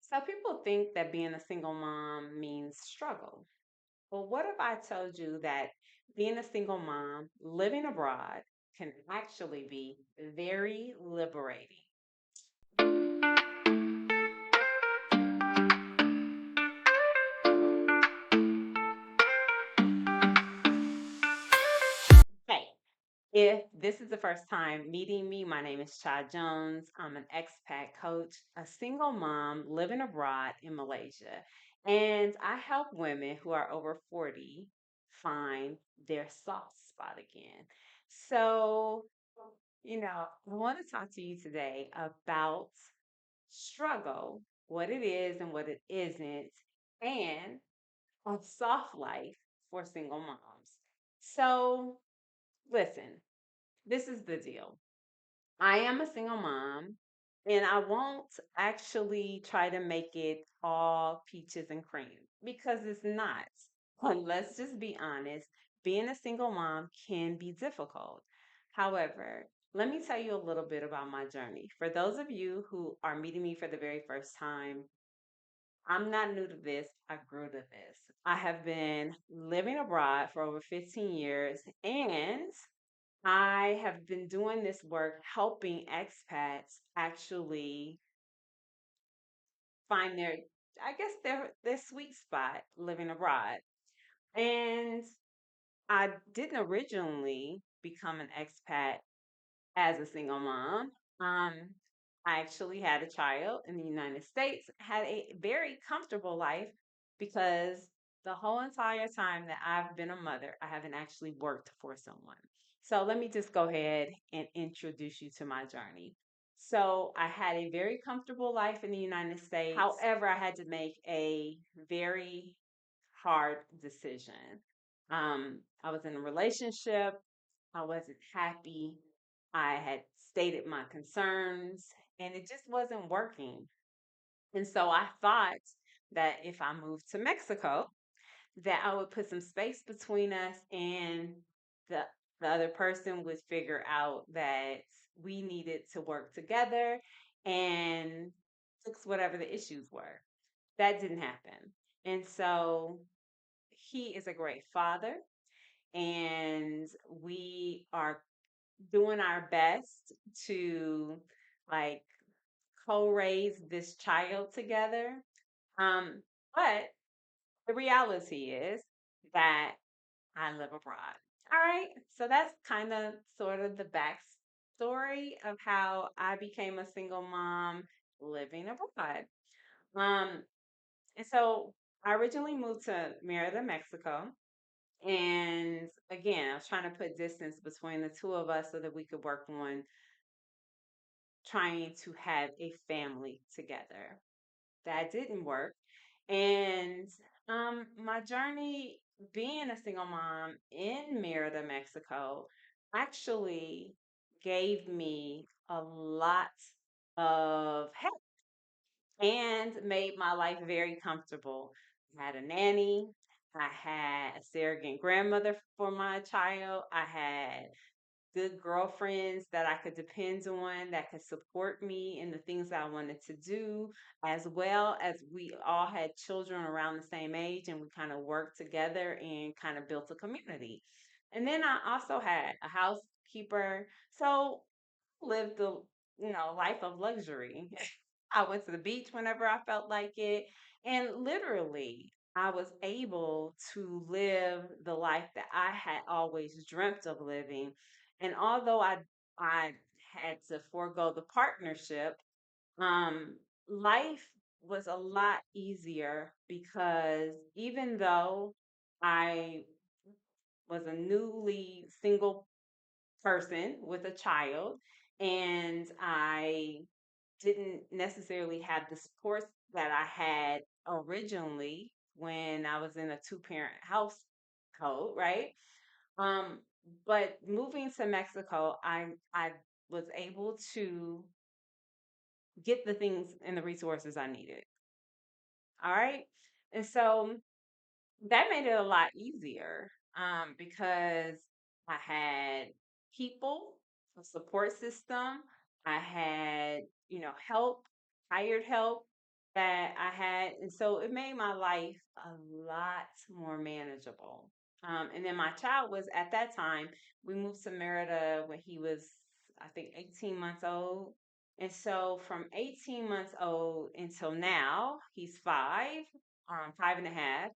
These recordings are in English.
So people think that being a single mom means struggle. Well, what if I told you that being a single mom living abroad can actually be very liberating? Hey, if this is the first time meeting me, my name is Cha Jones. I'm an expat coach, a single mom living abroad in Malaysia, and I help women who are over 40 find their soft spot again. So, I want to talk to you today about struggle, what it is and what it isn't, and a soft life for single moms. So, listen, this is the deal. I am a single mom, and I won't actually try to make it all peaches and cream because it's not. But let's just be honest, being a single mom can be difficult. However, let me tell you a little bit about my journey. For those of you who are meeting me for the very first time, I'm not new to this. I grew to this. I have been living abroad for over 15 years, and I have been doing this work helping expats actually find their sweet spot living abroad. And I didn't originally become an expat as a single mom. Um, I actually had a child in the United States, had a very comfortable life because the whole entire time that I've been a mother, I haven't actually worked for someone. So let me just go ahead and introduce you to my journey. So I had a very comfortable life in the United States. However, I had to make a very hard decision. I was in a relationship. I wasn't happy. I had stated my concerns and it just wasn't working. And so I thought that if I moved to Mexico, that I would put some space between us and the the other person would figure out that we needed to work together and fix whatever the issues were. That didn't happen. And so he is a great father and we are doing our best to like co-raise this child together. Um, but the reality is that I live abroad. All right. So that's kind of sort of the backstory of how I became a single mom living abroad. Um, and so I originally moved to Merida, Mexico. And again, I was trying to put distance between the two of us so that we could work on trying to have a family together. That didn't work. And my journey being a single mom in Merida, Mexico, actually gave me a lot of help and made my life very comfortable. I had a nanny. I had a surrogate grandmother for my child. I had good girlfriends that I could depend on that could support me in the things that I wanted to do, as well as we all had children around the same age and we kind of worked together and kind of built a community. And then I also had a housekeeper. So lived the life of luxury. I went to the beach whenever I felt like it, and literally I was able to live the life that I had always dreamt of living. And although I had to forego the partnership, um, life was a lot easier because even though I was a newly single person with a child and I didn't necessarily have the support that I had originally when I was in a two-parent household, right? Um, but moving to Mexico, I was able to get the things and the resources I needed. All right. And so that made it a lot easier because I had people, a support system. I had, help, hired help, that I had. And so it made my life a lot more manageable. And then my child was at that time, we moved to Merida when he was, I think, 18 months old. And so from 18 months old until now, he's five, 5.5,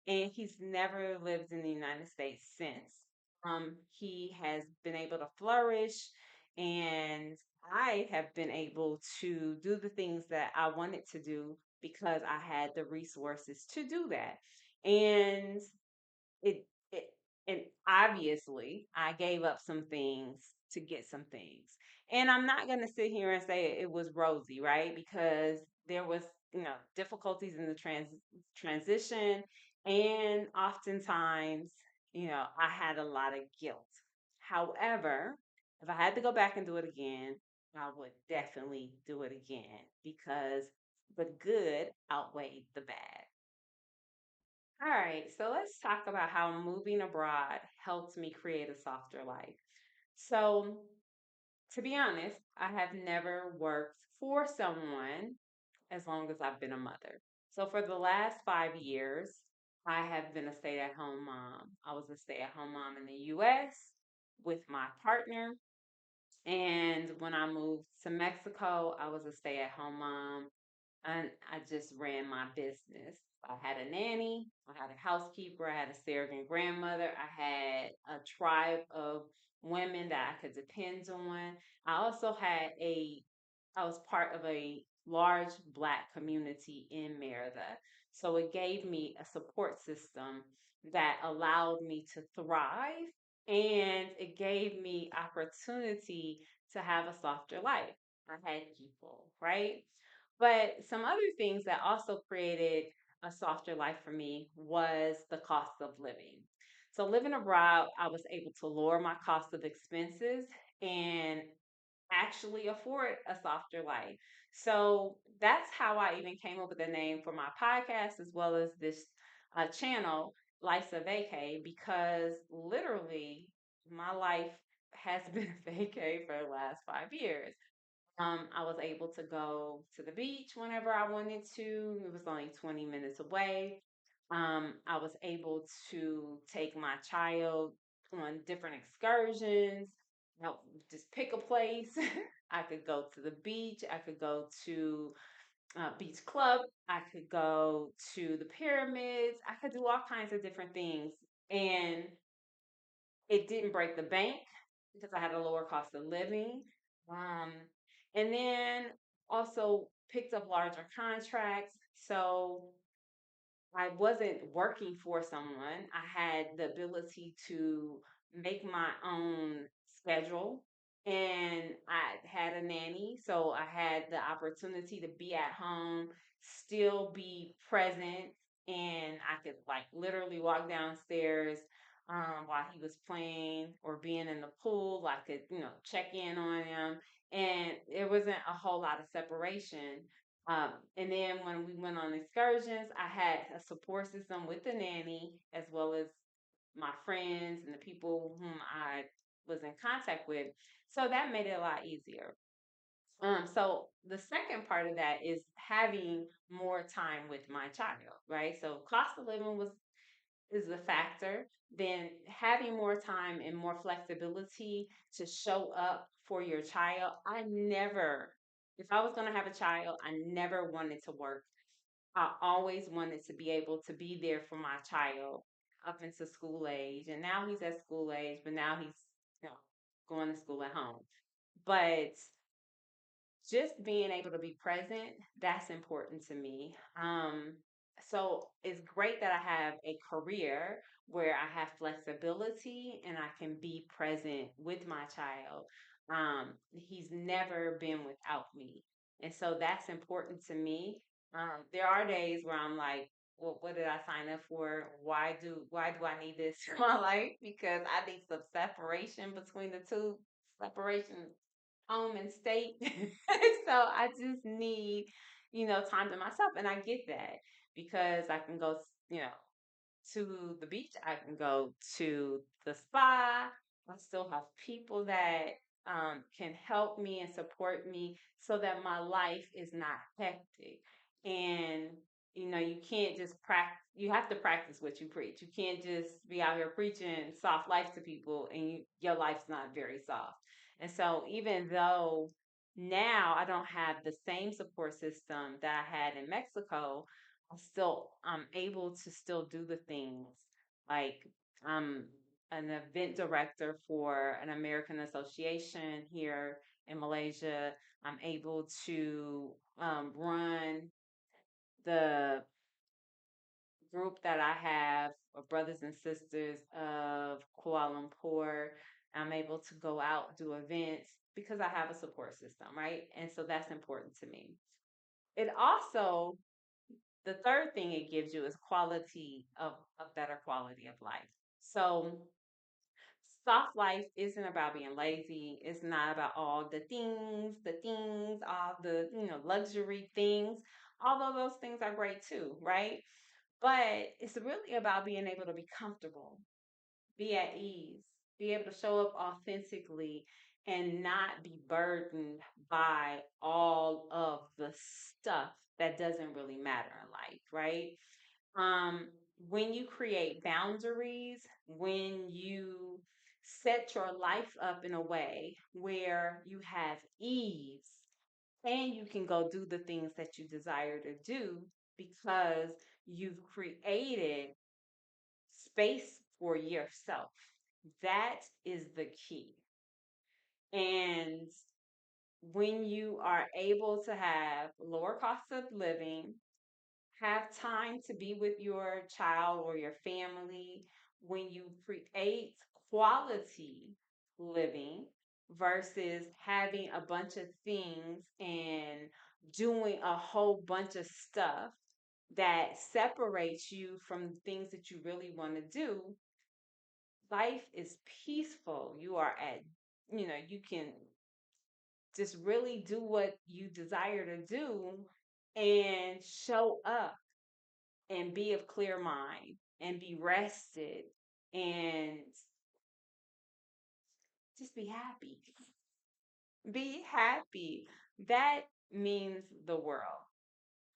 and he's never lived in the United States since. He has been able to flourish, and I have been able to do the things that I wanted to do because I had the resources to do that. And it and obviously I gave up some things to get some things. And I'm not going to sit here and say it was rosy, right? Because there was, difficulties in the transition, and oftentimes, I had a lot of guilt. However, if I had to go back and do it again, I would definitely do it again because the good outweighed the bad. All right, so let's talk about how moving abroad helped me create a softer life. So, to be honest, I have never worked for someone as long as I've been a mother. So, for the last 5 years, I have been a stay at home mom. I was a stay at home mom in the US with my partner. And when I moved to Mexico, I was a stay at home mom, and I just ran my business. I had a nanny, I had a housekeeper, I had a surrogate grandmother, I had a tribe of women that I could depend on. I also I was part of a large Black community in Merida. So it gave me a support system that allowed me to thrive, and it gave me opportunity to have a softer life. I had people, right? But some other things that also created a softer life for me was the cost of living. So living abroad, I was able to lower my cost of expenses and actually afford a softer life. So that's how I even came up with the name for my podcast as well as this channel, Life's a Vacay, because literally my life has been a vacay for the last 5 years. I was able to go to the beach whenever I wanted to. It was only 20 minutes away. I was able to take my child on different excursions. Just pick a place. I could go to the beach. I could go to beach club. I could go to the pyramids. I could do all kinds of different things, and it didn't break the bank because I had a lower cost of living. Um, and then also picked up larger contracts. So I wasn't working for someone. I had the ability to make my own schedule, and I had a nanny. So I had the opportunity to be at home, still be present, and I could like literally walk downstairs while he was playing or being in the pool. I could, check in on him, and there wasn't a whole lot of separation. And then when we went on excursions, I had a support system with the nanny as well as my friends and the people whom I was in contact with. So that made it a lot easier. So the second part of that is having more time with my child, right? So cost of living was is a factor. Then having more time and more flexibility to show up for your child. If I was going to have a child, I never wanted to work. I always wanted to be able to be there for my child up into school age. And now he's at school age, but now he's, you know, going to school at home. But just being able to be present, that's important to me. So it's great that I have a career where I have flexibility and I can be present with my child. He's never been without me. And so that's important to me. There are days where I'm like, well, what did I sign up for? Why do I need this in my life? Because I need some separation between the two. Separation home and state. So I just need, time to myself. And I get that because I can go, to the beach. I can go to the spa. I still have people that can help me and support me so that my life is not hectic. And you can't just practice. You have to practice what you preach. You can't just be out here preaching soft life to people and your life's not very soft. And so even though now I don't have the same support system that I had in Mexico, I'm able to still do the things. Like I'm an event director for an American association here in Malaysia. I'm able to run the group that I have of brothers and sisters of Kuala Lumpur. I'm able to go out, do events because I have a support system, right? And so that's important to me. It also, the third thing it gives you is quality of a better quality of life. So soft life isn't about being lazy. It's not about all all the, luxury things. Although those things are great too, right? But it's really about being able to be comfortable, be at ease, be able to show up authentically and not be burdened by all of the stuff that doesn't really matter in life, right? Um, when you create boundaries, when you set your life up in a way where you have ease and you can go do the things that you desire to do because you've created space for yourself. That is the key. And when you are able to have lower costs of living, have time to be with your child or your family, when you create quality living versus having a bunch of things and doing a whole bunch of stuff that separates you from the things that you really want to do, life is peaceful. You can just really do what you desire to do and show up and be of clear mind and be rested and just be happy. Be happy. That means the world.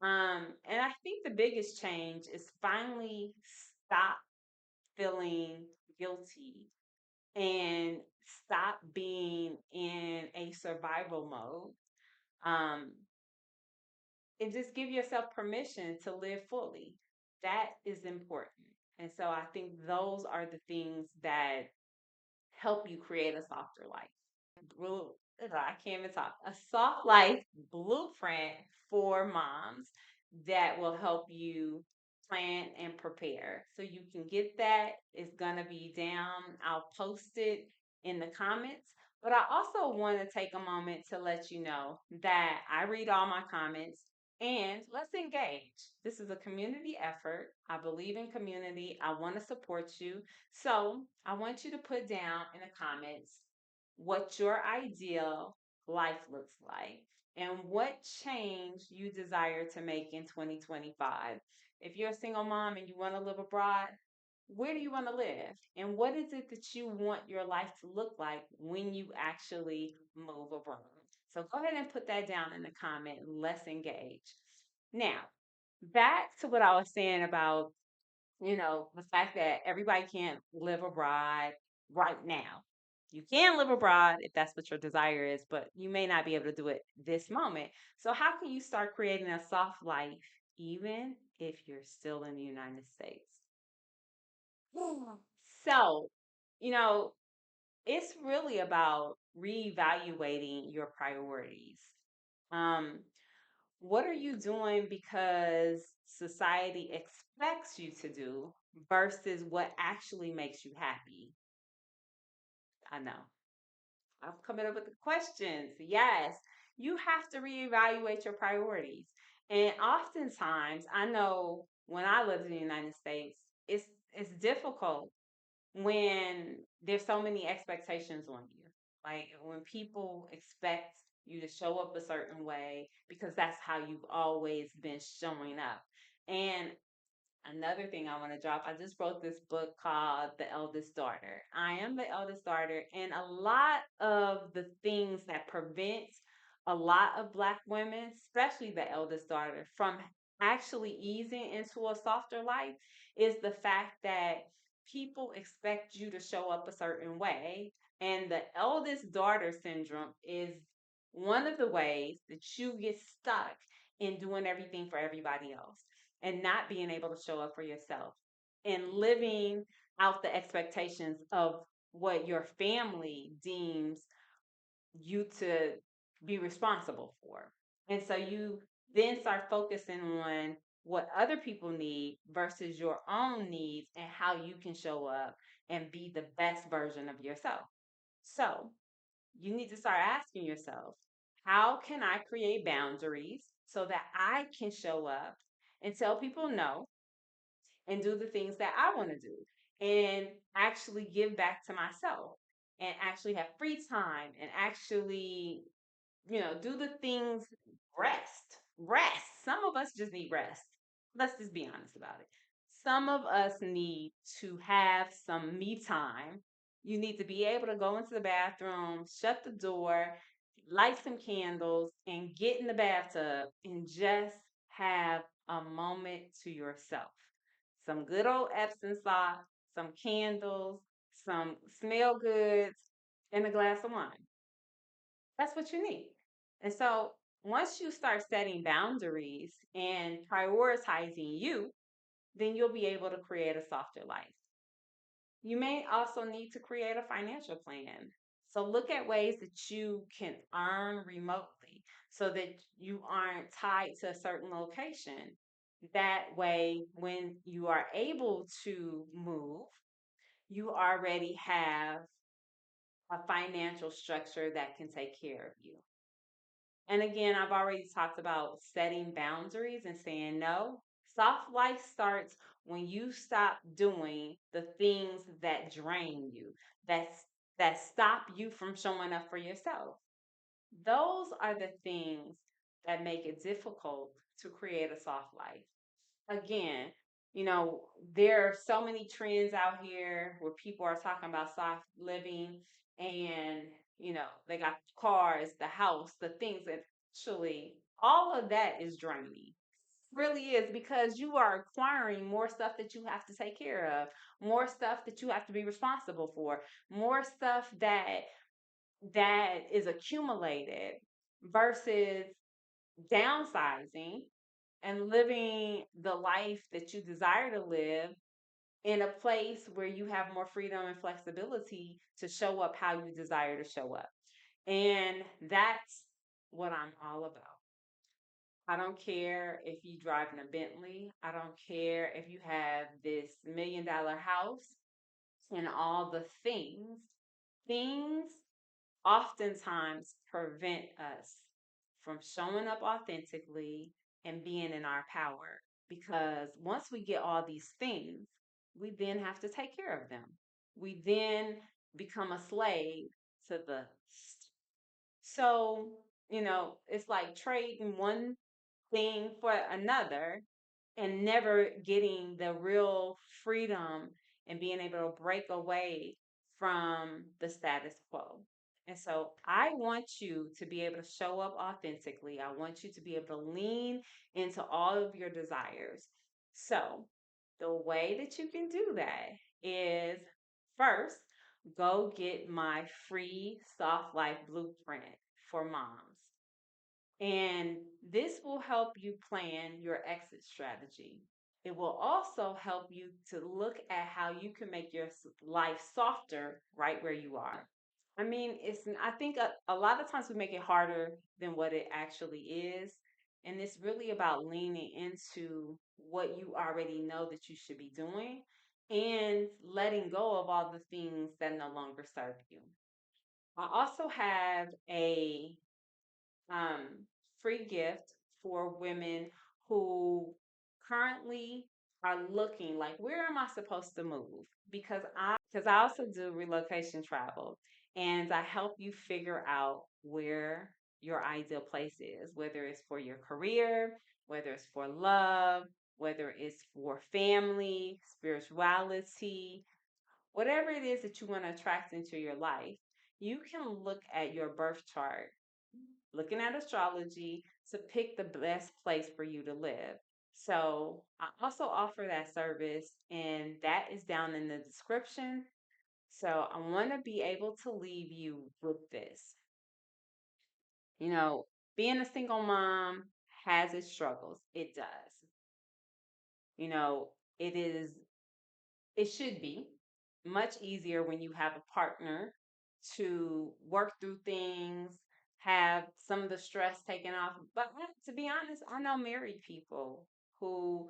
And I think the biggest change is finally stop feeling guilty and stop being in a survival mode. Um, and just give yourself permission to live fully. That is important. And so I think those are the things that help you create a softer life. Blue, I can't even talk. A soft life blueprint for moms that will help you plan and prepare. So you can get that. It's gonna be down. I'll post it in the comments. But I also want to take a moment to let you know that I read all my comments and let's engage. This is a community effort. I believe in community. I want to support you. So I want you to put down in the comments what your ideal life looks like and what change you desire to make in 2025. If you're a single mom and you want to live abroad, where do you want to live? And what is it that you want your life to look like when you actually move abroad? So go ahead and put that down in the comment. Let's engage. Now, back to what I was saying about the fact that everybody can't live abroad right now. You can live abroad if that's what your desire is, but you may not be able to do it this moment. So, how can you start creating a soft life even if you're still in the United States? So, you know, it's really about reevaluating your priorities. Um, what are you doing because society expects you to do versus what actually makes you happy? I know. I'm coming up with the questions. Yes, you have to reevaluate your priorities. And oftentimes, I know when I lived in the United States, it's difficult when there's so many expectations on you. Like when people expect you to show up a certain way because that's how you've always been showing up. And another thing I want to drop, I just wrote this book called The Eldest Daughter. I am the eldest daughter, and a lot of the things that prevent a lot of Black women, especially the eldest daughter, from actually easing into a softer life is the fact that people expect you to show up a certain way. And the eldest daughter syndrome is one of the ways that you get stuck in doing everything for everybody else and not being able to show up for yourself and living out the expectations of what your family deems you to be responsible for. And so you then start focusing on what other people need versus your own needs and how you can show up and be the best version of yourself. So you need to start asking yourself, how can I create boundaries so that I can show up and tell people no and do the things that I want to do and actually give back to myself and actually have free time and actually, do the things, rest. Some of us just need rest. Let's just be honest about it. Some of us need to have some me time. You need to be able to go into the bathroom, shut the door, light some candles, and get in the bathtub and just have a moment to yourself. Some good old Epsom salt, some candles, some smell goods, and a glass of wine. That's what you need. And so once you start setting boundaries and prioritizing you, then you'll be able to create a softer life. You may also need to create a financial plan. So look at ways that you can earn remotely so that you aren't tied to a certain location. That way, when you are able to move, you already have a financial structure that can take care of you. And again, I've already talked about setting boundaries and saying no. Soft life starts when you stop doing the things that drain you, that's that stop you from showing up for yourself. Those are the things that make it difficult to create a soft life. Again, you know, there are so many trends out here where people are talking about soft living and, they got the cars, the house, the things that actually all of that is draining. Really is because you are acquiring more stuff that you have to take care of, more stuff that you have to be responsible for, more stuff that is accumulated versus downsizing and living the life that you desire to live in a place where you have more freedom and flexibility to show up how you desire to show up. And that's what I'm all about. I don't care if you drive in a Bentley. I don't care if you have this $1 million house and all the things. Things oftentimes prevent us from showing up authentically and being in our power. Because once we get all these things, we then have to take care of them. We then become a slave to the. So, it's like trading one thing for another and never getting the real freedom and being able to break away from the status quo. And so I want you to be able to show up authentically. I want you to be able to lean into all of your desires. So the way that you can do that is first, go get my free soft life blueprint for moms. And this will help you plan your exit strategy. It will also help you to look at how you can make your life softer right where you are. I mean, I think a lot of times we make it harder than what it actually is. And it's really about leaning into what you already know that you should be doing and letting go of all the things that no longer serve you. I also have a um, free gift for women who currently are looking like, where am I supposed to move? Because I also do relocation travel and I help you figure out where your ideal place is, whether it's for your career, whether it's for love, whether it's for family, spirituality, whatever it is that you want to attract into your life. You can look at your birth chart, looking at astrology to pick the best place for you to live. So I also offer that service, and that is down in the description. So I want to be able to leave you with this. You know, being a single mom has its struggles. It does. You know, it is, it should be much easier when you have a partner to work through things, have some of the stress taken off. But to be honest, I know married people who,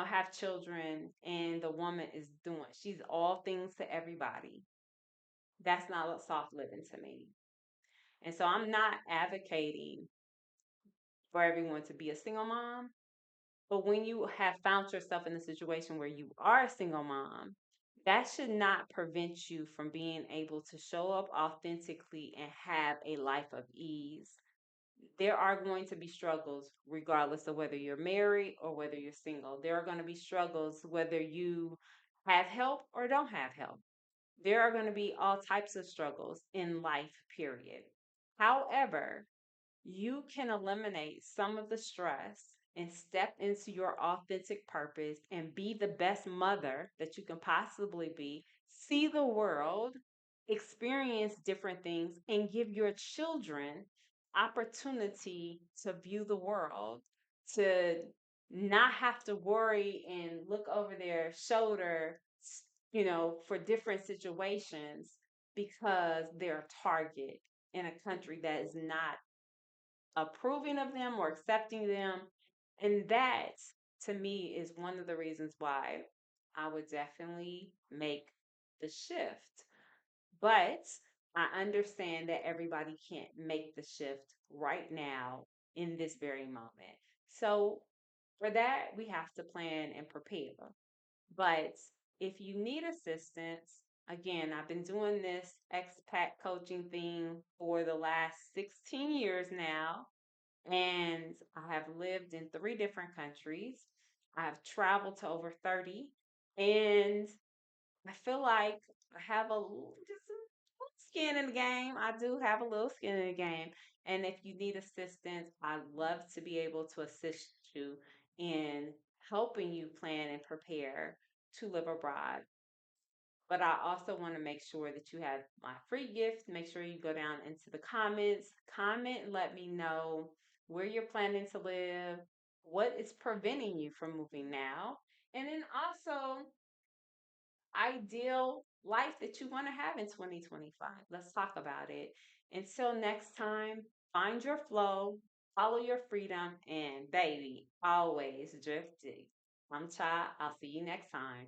have children and the woman is doing, she's all things to everybody. That's not soft living to me. And so I'm not advocating for everyone to be a single mom. But when you have found yourself in a situation where you are a single mom, that should not prevent you from being able to show up authentically and have a life of ease. There are going to be struggles regardless of whether you're married or whether you're single. There are going to be struggles whether you have help or don't have help. There are going to be all types of struggles in life, period. However, you can eliminate some of the stress and step into your authentic purpose and be the best mother that you can possibly be, see the world, experience different things, and give your children opportunity to view the world, to not have to worry and look over their shoulder, for different situations because they're a target in a country that is not approving of them or accepting them. And that, to me, is one of the reasons why I would definitely make the shift. But I understand that everybody can't make the shift right now in this very moment. So, for that, we have to plan and prepare. But if you need assistance, again, I've been doing this expat coaching thing for the last 16 years now, and I have lived in three different countries. I've traveled to over 30, and I feel like I have just a little skin in the game. I do have a little skin in the game. And if you need assistance, I'd love to be able to assist you in helping you plan and prepare to live abroad. But I also want to make sure that you have my free gift. Make sure you go down into the comments, comment, and let me know where you're planning to live, what is preventing you from moving now, and then also ideal life that you want to have in 2025. Let's talk about it. Until next time, find your flow, follow your freedom, and baby, always drift deep. I'm Cha. I'll see you next time.